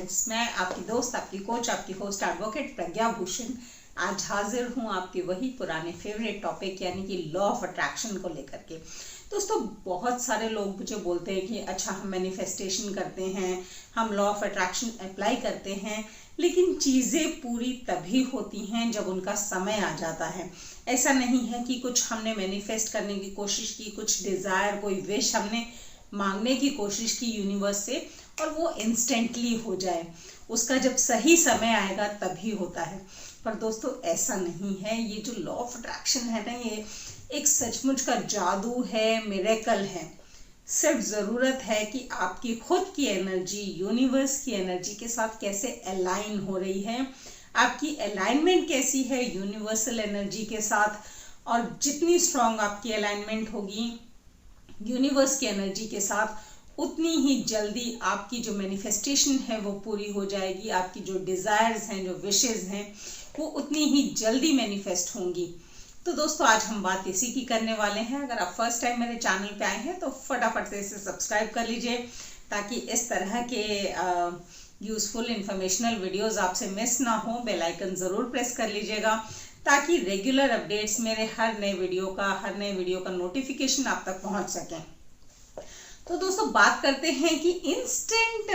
Guides, मैं आपकी दोस्त, आपकी कोच, आपकी होस्ट एडवोकेट प्रज्ञा भूषण आज हाजिर हूँ आपके वही पुराने फेवरेट टॉपिक यानी कि लॉ ऑफ अट्रैक्शन को लेकर के। दोस्तों, बहुत सारे लोग मुझे बोलते हैं कि अच्छा हम मैनिफेस्टेशन करते हैं, हम लॉ ऑफ अट्रैक्शन अप्लाई करते हैं, लेकिन चीज़ें पूरी तभी होती हैं जब उनका समय आ जाता है। ऐसा नहीं है कि कुछ हमने मैनिफेस्ट करने की कोशिश की, कुछ डिज़ायर, कोई विश हमने मांगने की कोशिश की यूनिवर्स से और वो इंस्टेंटली हो जाए। उसका जब सही समय आएगा तभी होता है। पर दोस्तों, ऐसा नहीं है। ये जो लॉ ऑफ अट्रैक्शन है ना, ये एक सचमुच का जादू है, मिरेकल है। सिर्फ ज़रूरत है कि आपकी खुद की एनर्जी यूनिवर्स की एनर्जी के साथ कैसे अलाइन हो रही है, आपकी अलाइनमेंट कैसी है यूनिवर्सल एनर्जी के साथ। और जितनी स्ट्रांग आपकी अलाइनमेंट होगी यूनिवर्स की एनर्जी के साथ, उतनी ही जल्दी आपकी जो मैनिफेस्टेशन है वो पूरी हो जाएगी। आपकी जो डिज़ायर्स हैं, जो विशेस हैं, वो उतनी ही जल्दी मैनिफेस्ट होंगी। तो दोस्तों, आज हम बात इसी की करने वाले हैं। अगर आप फर्स्ट टाइम मेरे चैनल पे आए हैं तो फटाफट से इसे सब्सक्राइब कर लीजिए, ताकि इस तरह के यूज़फुल इंफॉर्मेशनल वीडियोस आपसे मिस ना हो। बेल आइकन ज़रूर प्रेस कर लीजिएगा, ताकि रेगुलर अपडेट्स मेरे हर नए वीडियो का नोटिफिकेशन आप तक पहुंच सकें। तो दोस्तों, बात करते हैं कि इंस्टेंट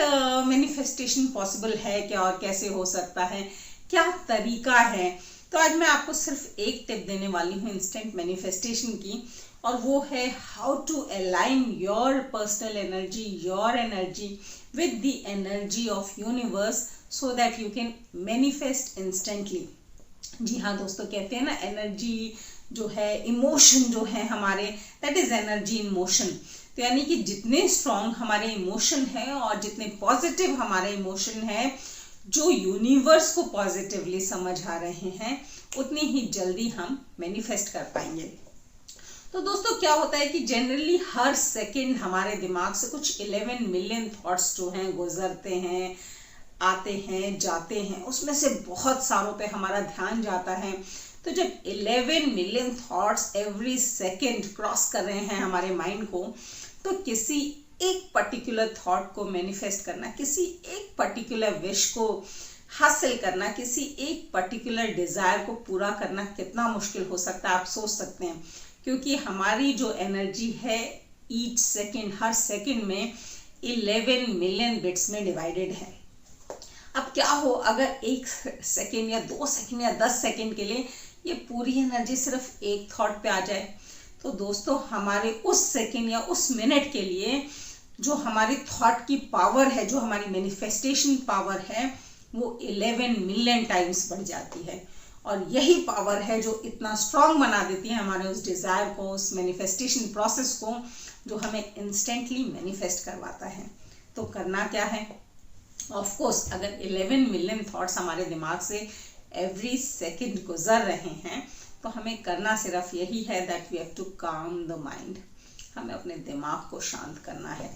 मैनिफेस्टेशन पॉसिबल है क्या और कैसे हो सकता है, क्या तरीका है। तो आज मैं आपको सिर्फ एक टिप देने वाली हूँ इंस्टेंट मैनिफेस्टेशन की, और वो है how to align your personal energy, your energy with the energy of universe, so that you can manifest instantly. जी हाँ दोस्तों, कहते हैं ना, एनर्जी जो है, इमोशन जो है हमारे, that is energy in motion. तो यानी कि जितने स्ट्रॉन्ग हमारे इमोशन है और जितने पॉजिटिव हमारे इमोशन है, जो यूनिवर्स को पॉजिटिवली समझ आ रहे हैं, उतनी ही जल्दी हम मैनिफेस्ट कर पाएंगे। तो दोस्तों, क्या होता है कि जनरली हर सेकंड हमारे दिमाग से कुछ 11 मिलियन थॉट्स जो हैं गुजरते हैं, आते हैं, जाते हैं। उसमें से बहुत सारों पे हमारा ध्यान जाता है। तो जब 11 million thoughts every second cross कर रहे हैं हमारे माइंड को, तो किसी एक पर्टिकुलर थॉट को मैनिफेस्ट करना, किसी एक पर्टिकुलर विश को हासिल करना, किसी एक पर्टिकुलर डिजायर को पूरा करना कितना मुश्किल हो सकता है, आप सोच सकते हैं। क्योंकि हमारी जो एनर्जी है ईच सेकेंड, हर सेकेंड में 11 मिलियन बिट्स में डिवाइडेड है। अब क्या हो अगर 1 सेकेंड या 2 सेकेंड या 10 सेकेंड के लिए ये पूरी एनर्जी सिर्फ एक थॉट पे आ जाए। तो दोस्तों, हमारे उस सेकेंड या उस मिनट के लिए जो हमारी थॉट की पावर है, जो हमारी मैनिफेस्टेशन पावर है, वो 11 मिलियन टाइम्स बढ़ जाती है। और यही पावर है जो इतना स्ट्रांग बना देती है हमारे उस डिज़ायर को, उस मैनिफेस्टेशन प्रोसेस को, जो हमें इंस्टेंटली मैनिफेस्ट करवाता है। तो करना क्या है? ऑफ कोर्स, अगर 11 मिलियन थॉट्स हमारे दिमाग से एवरी सेकेंड गुजर रहे हैं, तो हमें करना सिर्फ यही है दैट वी हैव टू काम द माइंड। हमें अपने दिमाग को शांत करना है।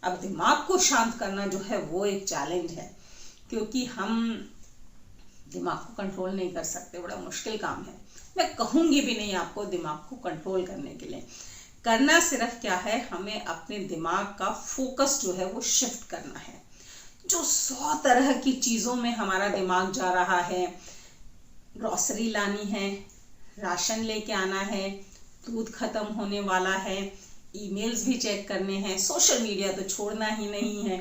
अब दिमाग को शांत करना जो है वो एक चैलेंज है, क्योंकि हम दिमाग को कंट्रोल नहीं कर सकते, बड़ा मुश्किल काम है। मैं कहूँगी भी नहीं आपको दिमाग को कंट्रोल करने के लिए। करना सिर्फ क्या है, हमें अपने दिमाग का फोकस जो है वो शिफ्ट करना है। जो 100 तरह की चीज़ों में हमारा दिमाग जा रहा है, ग्रॉसरी लानी है, राशन लेके आना है, दूध खत्म होने वाला है, ईमेल्स भी चेक करने हैं, सोशल मीडिया तो छोड़ना ही नहीं है,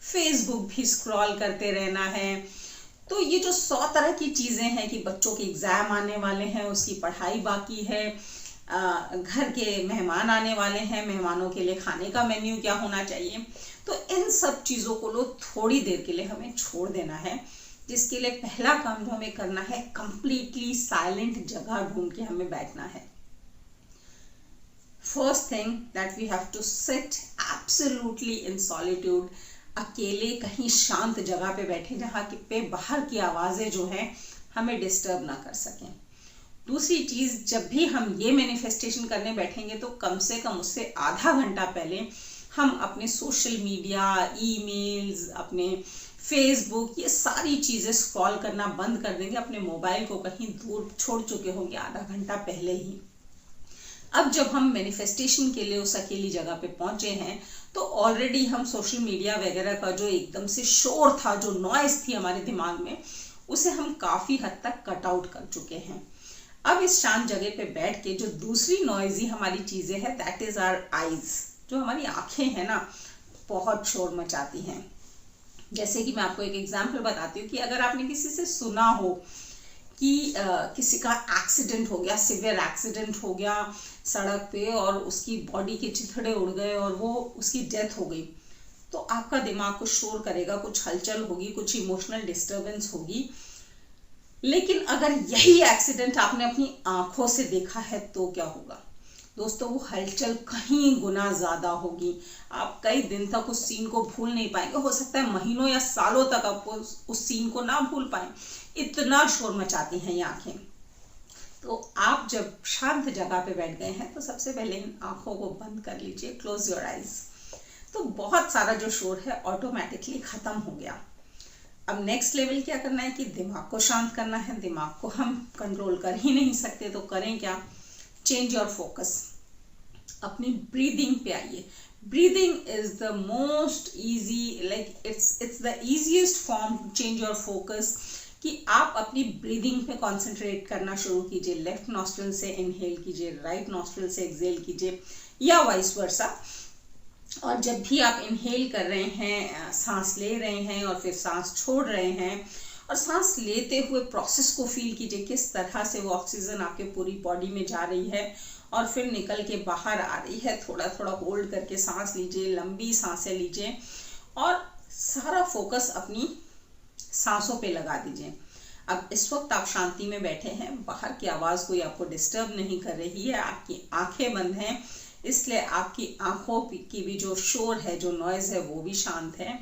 फेसबुक भी स्क्रॉल करते रहना है। तो ये जो 100 तरह की चीज़ें हैं कि बच्चों के एग्ज़ाम आने वाले हैं, उसकी पढ़ाई बाकी है, घर के मेहमान आने वाले हैं, मेहमानों के लिए खाने का मेन्यू क्या होना चाहिए। तो इन सब चीज़ों को थोड़ी देर के लिए हमें छोड़ देना है, जिसके लिए पहला काम जो हमें करना है, कंप्लीटली साइलेंट जगह ढूंढ के हमें बैठना है। First thing that we have to sit absolutely in solitude. अकेले कहीं शांत जगह पे बैठे, जहाँ पे बाहर की आवाज़ें जो हैं हमें डिस्टर्ब ना कर सकें। दूसरी चीज़, जब भी हम ये मैनिफेस्टेशन करने बैठेंगे तो कम से कम उससे आधा घंटा पहले हम अपने सोशल मीडिया, ईमेल्स, अपने फेसबुक, ये सारी चीज़ें स्क्रॉल करना बंद कर देंगे। अपने मोबाइल को कहीं दूर छोड़ चुके होंगे आधा घंटा पहले ही। अब जब हम मैनिफेस्टेशन के लिए उस अकेली जगह पे पहुंचे हैं तो ऑलरेडी हम सोशल मीडिया वगैरह का जो एकदम से शोर था, जो नॉइज थी हमारे दिमाग में, उसे हम काफी हद तक कट आउट कर चुके हैं। अब इस शांत जगह पे बैठ के जो दूसरी नॉइजी हमारी चीजें हैं, दैट इज आवर आईज। जो हमारी आंखें हैं ना, बहुत शोर मचाती हैं। जैसे कि मैं आपको एक एग्जाम्पल बताती हूँ कि अगर आपने किसी से सुना हो कि किसी का एक्सीडेंट हो गया, सिवियर एक्सीडेंट हो गया सड़क पे, और उसकी बॉडी के चिथड़े उड़ गए और वो उसकी डेथ हो गई, तो आपका दिमाग कुछ शोर करेगा, कुछ हलचल होगी, कुछ इमोशनल डिस्टर्बेंस होगी। लेकिन अगर यही एक्सीडेंट आपने अपनी आंखों से देखा है तो क्या होगा दोस्तों? वो हलचल कहीं गुना ज्यादा होगी। आप कई दिन तक उस सीन को भूल नहीं पाएंगे, हो सकता है महीनों या सालों तक आप उस सीन को ना भूल पाए, इतना शोर मचाती हैं ये आंखें। तो आप जब शांत जगह पे बैठ गए हैं तो सबसे पहले इन आंखों को बंद कर लीजिए, क्लोज योर आईज। तो बहुत सारा जो शोर है ऑटोमेटिकली खत्म हो गया। अब नेक्स्ट लेवल क्या करना है कि दिमाग को शांत करना है। दिमाग को हम कंट्रोल कर ही नहीं सकते तो करें क्या? चेंज योर फोकस, अपनी ब्रीदिंग पे आइए। Breathing is the most easy, like it's the easiest form to change your focus, कि आप अपनी ब्रीदिंग पे कंसंट्रेट करना शुरू कीजिए। लेफ्ट नॉस्ट्रिल से इनहेल कीजिए, राइट नॉस्ट्रिल से एक्सहेल कीजिए, या वाइस वर्सा। और जब भी आप इनहेल कर रहे हैं, सांस ले रहे हैं और फिर सांस छोड़ रहे हैं, और सांस लेते हुए प्रोसेस को फील कीजिए, किस तरह से वो ऑक्सीजन आपके पूरी बॉडी में जा रही है और फिर निकल के बाहर आ रही है। थोड़ा थोड़ा होल्ड करके सांस लीजिए, लंबी सांसें लीजिए और सारा फोकस अपनी सांसों पे लगा दीजिए। अब इस वक्त आप शांति में बैठे हैं, बाहर की आवाज कोई आपको डिस्टर्ब नहीं कर रही है, आपकी आंखें बंद हैं, इसलिए आपकी आंखों की भी जो शोर है, जो नॉइज है, वो भी शांत है,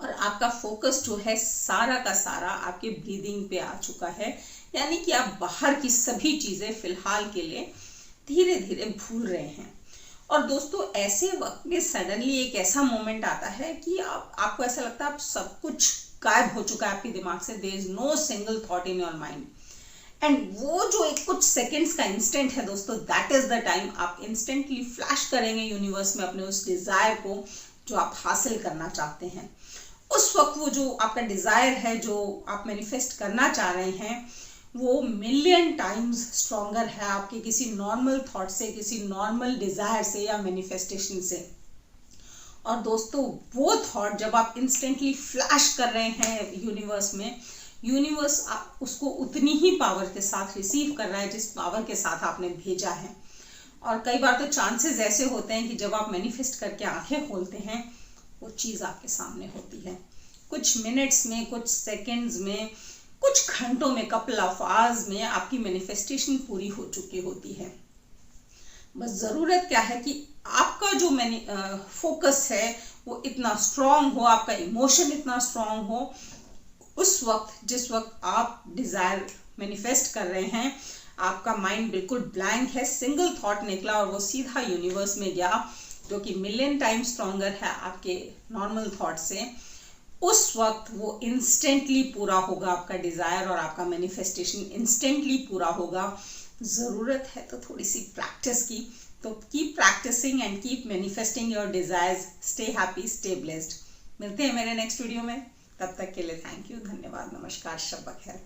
और आपका फोकस जो है सारा का सारा आपके ब्रीदिंग पे आ चुका है। यानी कि आप बाहर की सभी चीजें फिलहाल के लिए धीरे धीरे भूल रहे हैं। और दोस्तों, ऐसे वक्त में सडनली एक ऐसा मोमेंट आता है कि आपको ऐसा लगता है आप सब कुछ गायब हो चुका है आपके दिमाग से। There is no single thought in your mind. And वो जो एक कुछ सेकेंड्स का इंस्टेंट है दोस्तों, दैट इज द टाइम आप इंस्टेंटली फ्लैश करेंगे यूनिवर्स में अपने उस डिजायर को जो आप हासिल करना चाहते हैं। उस वक्त वो जो आपका डिजायर है, जो आप मैनिफेस्ट करना चाह रहे हैं, वो मिलियन टाइम्स स्ट्रॉन्गर है आपके किसी नॉर्मल थॉट से, किसी नॉर्मल डिजायर से या मैनिफेस्टेशन से। और दोस्तों, वो थॉट जब आप इंस्टेंटली फ्लैश कर रहे हैं यूनिवर्स में, यूनिवर्स उसको उतनी ही पावर के साथ रिसीव कर रहा है जिस पावर के साथ आपने भेजा है। और कई बार तो चांसेस ऐसे होते हैं कि जब आप मैनिफेस्ट करके आंखें खोलते हैं, वो चीज आपके सामने होती है। कुछ मिनट्स में, कुछ सेकंड्स में, कुछ घंटों में, कपल ऑफ आवर्स में आपकी मैनिफेस्टेशन पूरी हो चुकी होती है। बस जरूरत क्या है कि आपका जो फोकस है वो इतना स्ट्रांग हो, आपका इमोशन इतना स्ट्रांग हो। उस वक्त, जिस वक्त आप डिजायर मैनिफेस्ट कर रहे हैं, आपका माइंड बिल्कुल ब्लैंक है, सिंगल थॉट निकला और वो सीधा यूनिवर्स में गया, जो कि मिलियन टाइम स्ट्रॉन्गर है आपके नॉर्मल थॉट से। उस वक्त वो इंस्टेंटली पूरा होगा आपका डिजायर, और आपका मैनिफेस्टेशन इंस्टेंटली पूरा होगा। जरूरत है तो थोड़ी सी प्रैक्टिस की। तो keep practicing and keep manifesting your desires. Stay happy, stay blessed. मिलते हैं मेरे नेक्स्ट वीडियो में, तब तक के लिए थैंक यू, धन्यवाद, नमस्कार, शब बखैर।